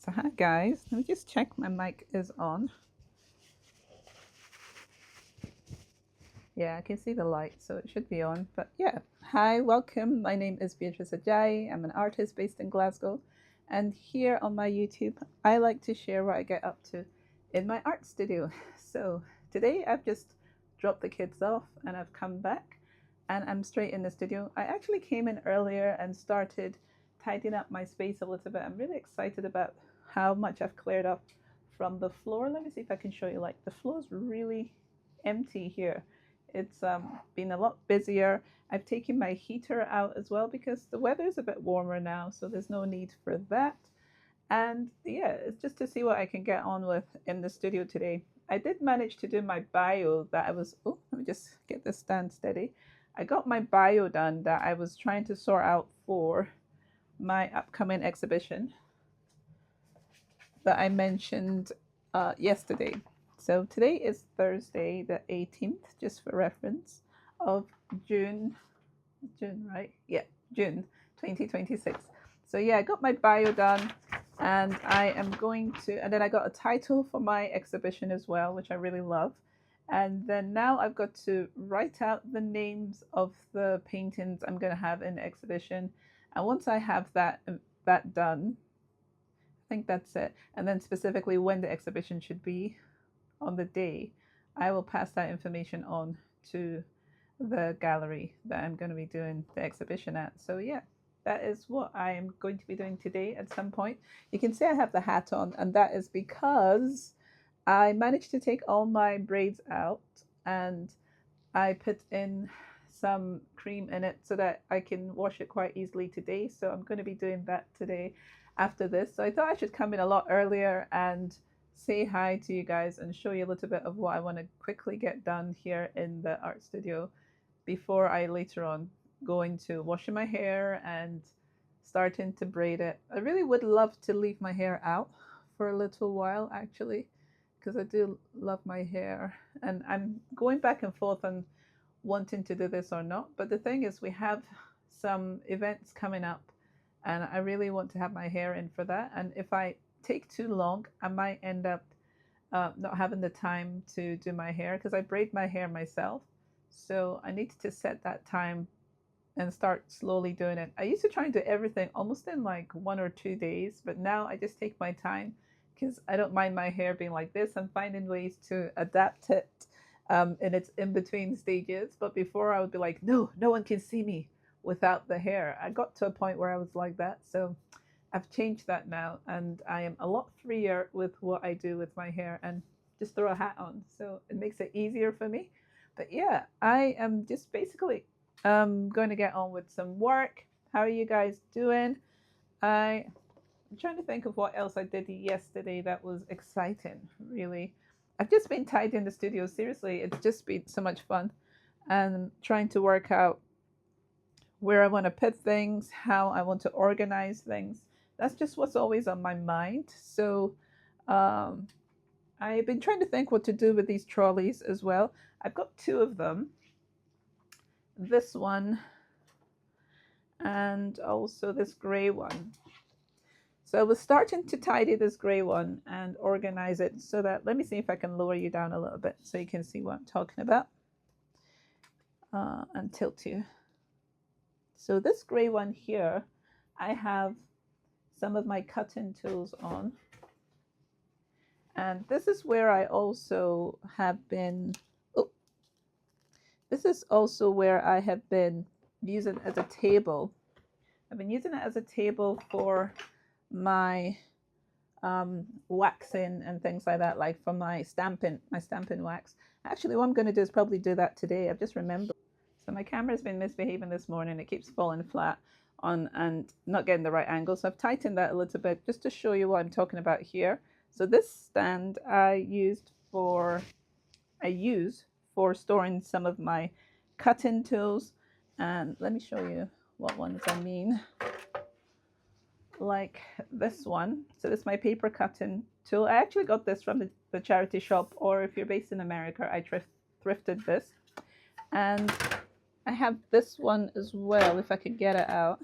So hi guys, let me just check my mic is on. Yeah, I can see the light, so it should be on. But yeah, hi, welcome. My name is Beatrice Ajayi. I'm an artist based in Glasgow. And here on my YouTube, I like to share what I get up to in my art studio. So today I've just dropped the kids off and I've come back and I'm straight in the studio. I actually came in earlier and started tidying up my space a little bit. I'm really excited about how much I've cleared up from the floor. Let me see if I can show you. Like the floor is really empty here. It's been a lot busier. I've taken my heater out as well because the weather is a bit warmer now, so there's no need for that. And yeah, it's just to see what I can get on with in the studio today. I did manage to do my bio that I was, oh, let me just get this stand steady. I got my bio done that I was trying to sort out for my upcoming exhibition that I mentioned yesterday. So today is Thursday, the 18th, just for reference, of June. June, right? Yeah, June 2026. So yeah, I got my bio done and I am going to, and then I got a title for my exhibition as well, which I really love. And then now I've got to write out the names of the paintings I'm going to have in the exhibition. And once I have that done, I think that's it. And then specifically when the exhibition should be on the day, I will pass that information on to the gallery that I'm going to be doing the exhibition at. So yeah, that is what I am going to be doing today at some point. You can see I have the hat on, and that is because I managed to take all my braids out and I put in some cream in it so that I can wash it quite easily today. So I'm going to be doing that today after this. So I thought I should come in a lot earlier and say hi to you guys and show you a little bit of what I want to quickly get done here in the art studio before I later on go into washing my hair and starting to braid it. I really would love to leave my hair out for a little while actually, because I do love my hair and I'm going back and forth on wanting to do this or not. But the thing is, we have some events coming up and I really want to have my hair in for that. And if I take too long, I might end up not having the time to do my hair because I braid my hair myself. So I need to set that time and start slowly doing it. I used to try and do everything almost in like 1 or 2 days, but now I just take my time because I don't mind my hair being like this. I'm finding ways to adapt it in its in between stages. But before I would be like, no, no one can see me without the hair. I got to a point where I was like that. So I've changed that now and I am a lot freer with what I do with my hair and just throw a hat on. So it makes it easier for me. But yeah, I am just basically going to get on with some work. How are you guys doing? I'm trying to think of what else I did yesterday that was exciting, really. I've just been tied in the studio. Seriously, it's just been so much fun and trying to work out where I want to put things, how I want to organize things. That's just what's always on my mind. So um, I've been trying to think what to do with these trolleys as well. I've got two of them. This one and also this gray one. So I was starting to tidy this gray one and organize it so that, let me see if I can lower you down a little bit so you can see what I'm talking about and tilt you. So this gray one here, I have some of my cutting tools on. And this is where I also have been, oh, this is also where I have been using as a table. I've been using it as a table for my waxing and things like that, like for my stamping wax. Actually, what I'm going to do is probably do that today. I've just remembered. So my camera's been misbehaving this morning. It keeps falling flat on and not getting the right angle. So I've tightened that a little bit just to show you what I'm talking about here. So this stand I use for storing some of my cutting tools. And let me show you what ones I mean. Like this one. So this is my paper cutting tool. I actually got this from the charity shop, or if you're based in America, I thrifted this. And I have this one as well, if I could get it out.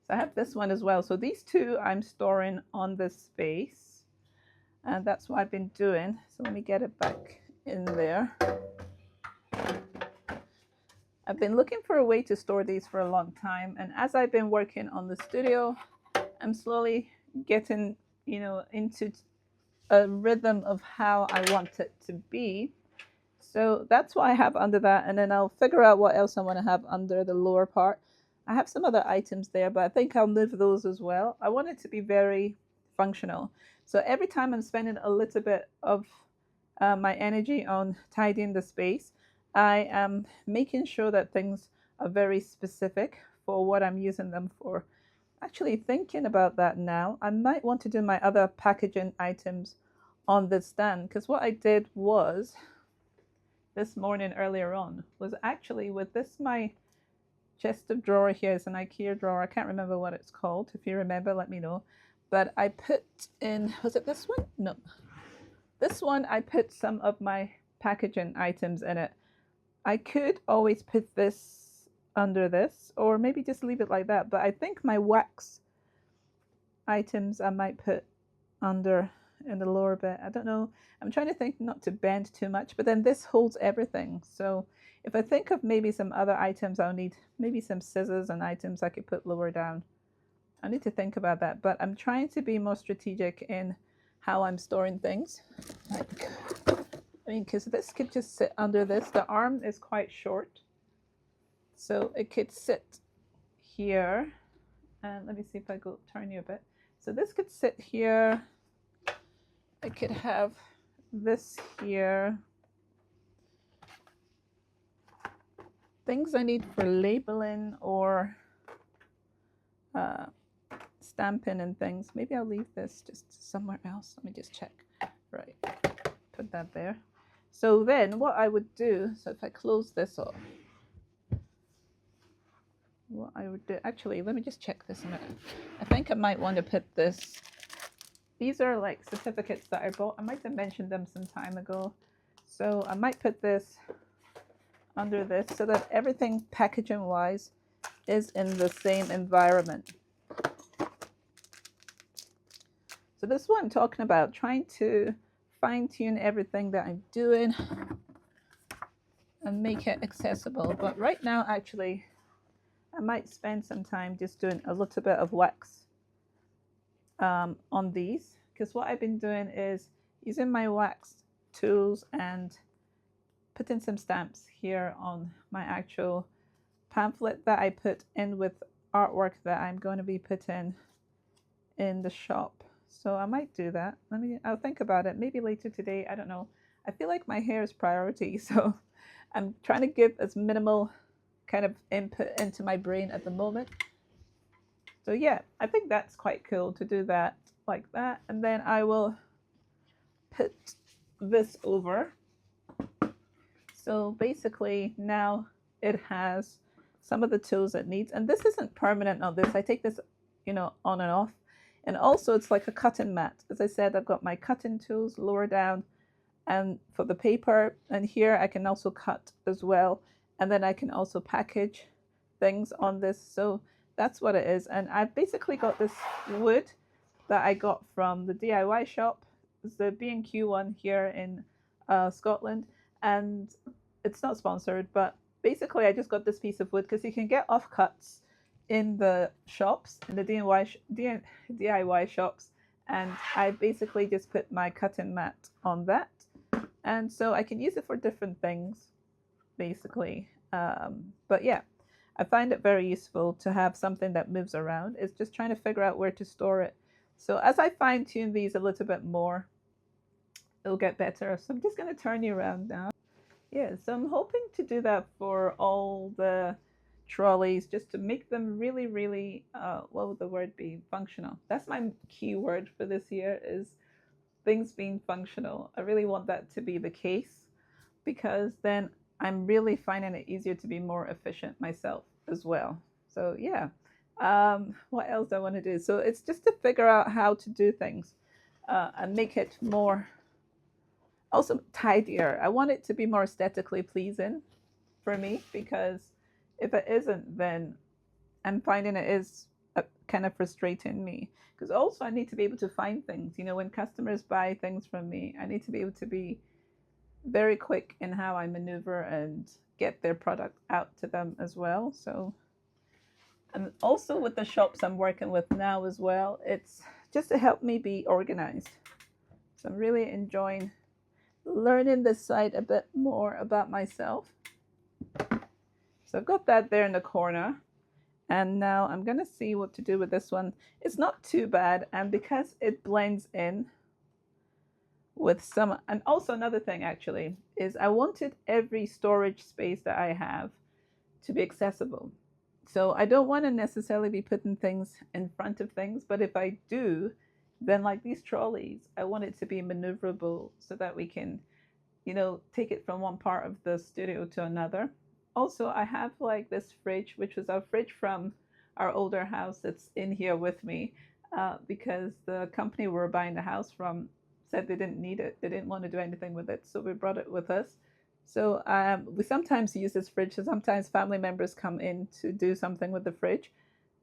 So I have have this one as well. So these two I'm storing on this space, and that's what I've been doing. So let me get it back in there. I've been looking for a way to store these for a long time, and as I've been working on the studio, I'm slowly getting, into a rhythm of how I want it to be. So that's what I have under that, and then I'll figure out what else I want to have under the lower part. I have some other items there, but I think I'll move those as well. I want it to be very functional. So every time I'm spending a little bit of my energy on tidying the space, I am making sure that things are very specific for what I'm using them for. Actually thinking about that now, I might want to do my other packaging items on this stand, because what I did was this morning earlier on was actually with this, my chest of drawer here is an IKEA drawer. I can't remember what it's called. If you remember, let me know. But I put in, was it this one? No. This one, I put some of my packaging items in it. I could always put this under this, or maybe just leave it like that. But I think my wax items I might put under in the lower bit. I don't know. I'm trying to think not to bend too much, but then this holds everything. So if I think of maybe some other items, I'll need maybe some scissors and items I could put lower down. I need to think about that, but I'm trying to be more strategic in how I'm storing things. Like, I mean, because this could just sit under this. The arm is quite short, so it could sit here. And let me see if I go turn you a bit. So this could sit here. I could have this here. Things I need for labeling or stamping and things. Maybe I'll leave this just somewhere else. Let me just check. Right, put that there. So then what I would do, so if I close this off, what I would do, actually, let me just check this a minute. I think I might want to put this, these are like certificates that I bought. I might have mentioned them some time ago. So I might put this under this so that everything packaging wise is in the same environment. So this is what I'm talking about, trying to fine-tune everything that I'm doing and make it accessible. But right now, actually, I might spend some time just doing a little bit of wax on these, because what I've been doing is using my wax tools and putting some stamps here on my actual pamphlet that I put in with artwork that I'm going to be putting in the shop. So I might do that. I'll think about it maybe later today. I don't know. I feel like my hair is priority, so I'm trying to give as minimal kind of input into my brain at the moment. So yeah, I think that's quite cool to do that like that. And then I will put this over. So basically now it has some of the tools it needs. And this isn't permanent on this. I take this, on and off. And also it's like a cutting mat. As I said, I've got my cutting tools lower down and for the paper. And here I can also cut as well. And then I can also package things on this. So that's what it is. And I've basically got this wood that I got from the DIY shop. It's the B&Q one here in Scotland. And it's not sponsored, but basically I just got this piece of wood because you can get offcuts in the shops, in the DIY shops. And I basically just put my cutting mat on that. And so I can use it for different things, basically. But yeah, I find it very useful to have something that moves around. It's just trying to figure out where to store it. So as I fine tune these a little bit more, it'll get better. So I'm just going to turn you around now. Yeah, so I'm hoping to do that for all the trolleys, just to make them really, really, what would the word be? Functional. That's my key word for this year, is things being functional. I really want that to be the case, because then I'm really finding it easier to be more efficient myself as well. So yeah, what else do I want to do? So it's just to figure out how to do things and make it more also tidier. I want it to be more aesthetically pleasing for me, because if it isn't, then I'm finding it is kind of frustrating me, because also I need to be able to find things. You know, when customers buy things from me, I need to be able to be very quick in how I maneuver and get their product out to them as well. So, and also with the shops I'm working with now as well, it's just to help me be organized. So I'm really enjoying learning this side a bit more about myself. So I've got that there in the corner. And now I'm going to see what to do with this one. It's not too bad. And because it blends in with some, and also another thing actually, is I wanted every storage space that I have to be accessible. So I don't want to necessarily be putting things in front of things, but if I do, then like these trolleys, I want it to be maneuverable so that we can, you know, take it from one part of the studio to another. Also, I have like this fridge, which was our fridge from our older house that's in here with me, because the company we were buying the house from said they didn't need it. They didn't want to do anything with it. So we brought it with us. So we sometimes use this fridge. So sometimes family members come in to do something with the fridge.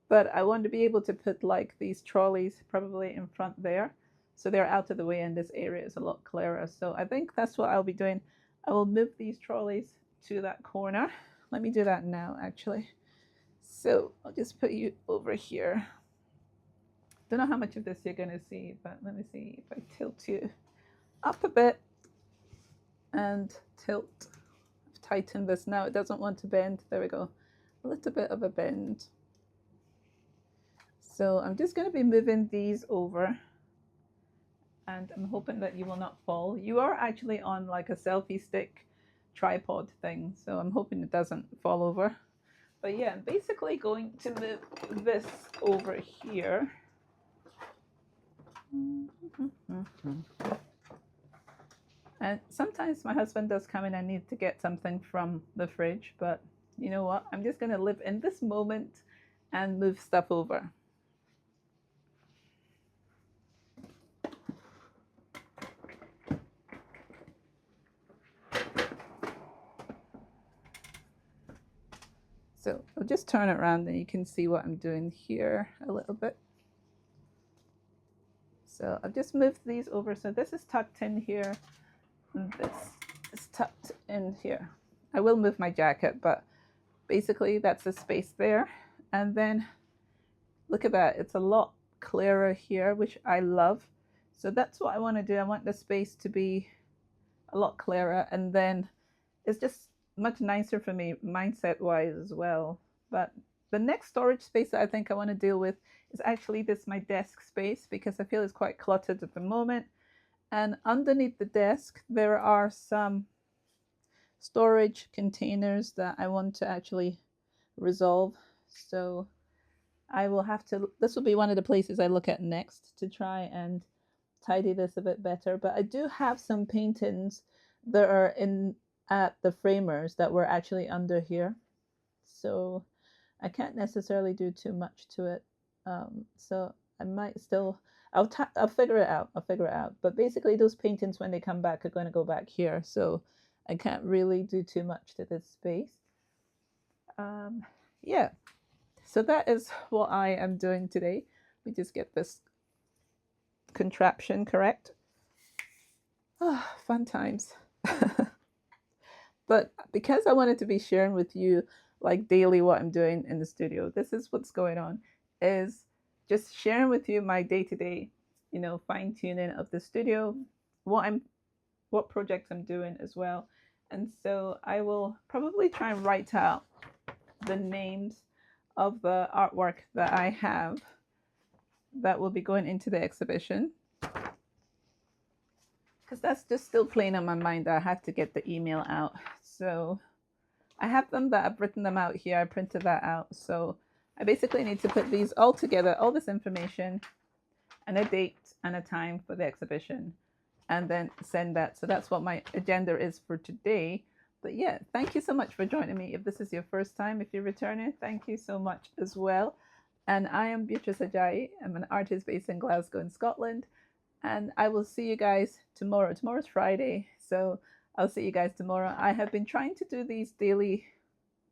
But I want to be able to put like these trolleys probably in front there. So they're out of the way and this area is a lot clearer. So I think that's what I'll be doing. I will move these trolleys to that corner. Let me do that now, actually. So I'll just put you over here. Don't know how much of this you're going to see, but let me see if I tilt you up a bit and tilt. I've tightened this now. It doesn't want to bend. There we go. A little bit of a bend. So I'm just going to be moving these over. And I'm hoping that you will not fall. You are actually on like a selfie stick tripod thing, so I'm hoping it doesn't fall over. But yeah, I'm basically going to move this over here. And sometimes my husband does come in and need to get something from the fridge, but you know what? I'm just going to live in this moment and move stuff over. So I'll just turn it around and you can see what I'm doing here a little bit. So I've just moved these over. So this is tucked in here. And this is tucked in here. I will move my jacket, but basically that's the space there. And then look at that. It's a lot clearer here, which I love. So that's what I want to do. I want the space to be a lot clearer. And then it's just much nicer for me mindset wise as well. But the next storage space that I think I want to deal with is actually this my desk space, because I feel it's quite cluttered at the moment. And underneath the desk there are some storage containers that I want to actually resolve. So I will have to, this will be one of the places I look at next to try and tidy this a bit better. But I do have some paintings that are in at the framers that were actually under here, so I can't necessarily do too much to it. So I might still, I'll figure it out. But basically those paintings, when they come back, are going to go back here, so I can't really do too much to this space. Yeah, so that is what I am doing today. We just get this contraption correct. Oh, fun times. But because I wanted to be sharing with you like daily what I'm doing in the studio, this is what's going on, is just sharing with you my day-to-day, you know, fine-tuning of the studio, what projects I'm doing as well. And so I will probably try and write out the names of the artwork that I have that will be going into the exhibition, because that's just still playing on my mind that I have to get the email out. So I have them that I've written them out here. I printed that out. So I basically need to put these all together, all this information, and a date and a time for the exhibition, and then send that. So that's what my agenda is for today. But yeah, thank you so much for joining me. If this is your first time, if you're returning, thank you so much as well. And I am Beatrice Ajayi. I'm an artist based in Glasgow in Scotland. And I will see you guys tomorrow. Tomorrow's Friday, so I'll see you guys tomorrow. I have been trying to do these daily,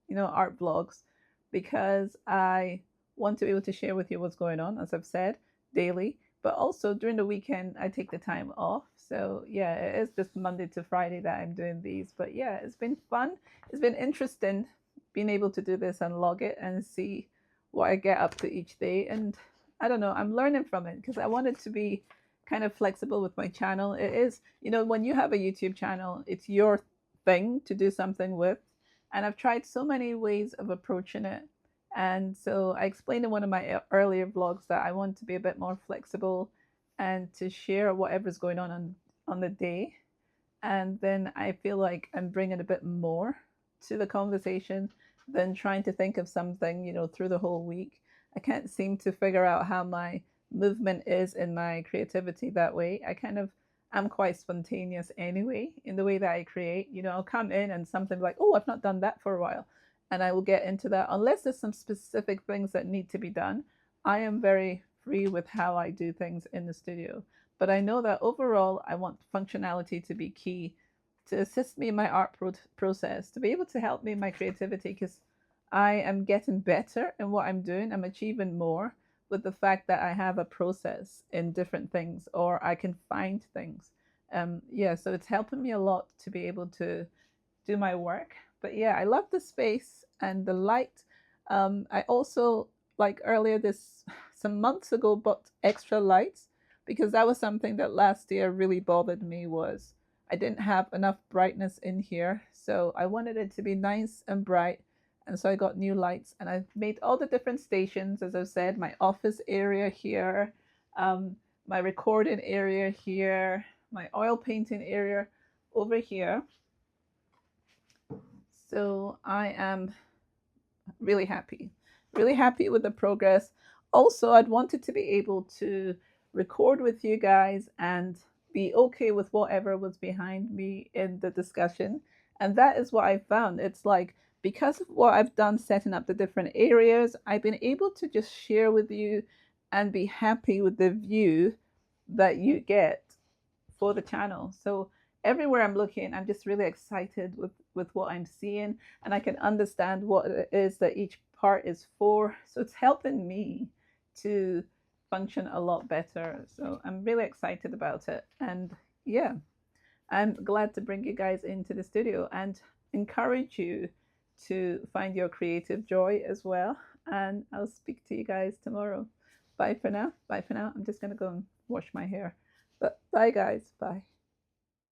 you know, art vlogs, because I want to be able to share with you what's going on, as I've said, daily. But also during the weekend, I take the time off. So yeah, it is just Monday to Friday that I'm doing these. But yeah, it's been fun. It's been interesting being able to do this and log it and see what I get up to each day. And I don't know, I'm learning from it because I wanted to be kind of flexible with my channel. It is, you know, when you have a YouTube channel, it's your thing to do something with. And I've tried so many ways of approaching it. And so I explained in one of my earlier vlogs that I want to be a bit more flexible and to share whatever's going on the day. And then I feel like I'm bringing a bit more to the conversation than trying to think of something, you know, through the whole week. I can't seem to figure out how my movement is in my creativity that way. I'm quite spontaneous anyway in the way that I create. You know, I'll come in and something like, oh, I've not done that for a while. And I will get into that. Unless there's some specific things that need to be done, I am very free with how I do things in the studio. But I know that overall, I want functionality to be key to assist me in my art process, to be able to help me in my creativity, because I am getting better in what I'm doing. I'm achieving more with the fact that I have a process in different things, or I can find things. Yeah, so it's helping me a lot to be able to do my work. But yeah, I love the space and the light. I also, like earlier this, some months ago, bought extra lights because that was something that last year really bothered me. Was I didn't have enough brightness in here, so I wanted it to be nice and bright. And so I got new lights, and I've made all the different stations, as I've said, my office area here, um, my recording area here, my oil painting area over here. So I am really happy with the progress. Also, I'd wanted to be able to record with you guys and be okay with whatever was behind me in the discussion. And that is what I found. It's like, because of what I've done setting up the different areas, I've been able to just share with you and be happy with the view that you get for the channel. So everywhere I'm looking, I'm just really excited with what I'm seeing, and I can understand what it is that each part is for. So it's helping me to function a lot better. So I'm really excited about it. And yeah, I'm glad to bring you guys into the studio and encourage you to find your creative joy as well. And I'll speak to you guys tomorrow. Bye for now. Bye for now. I'm just going to go and wash my hair. But bye, guys. Bye.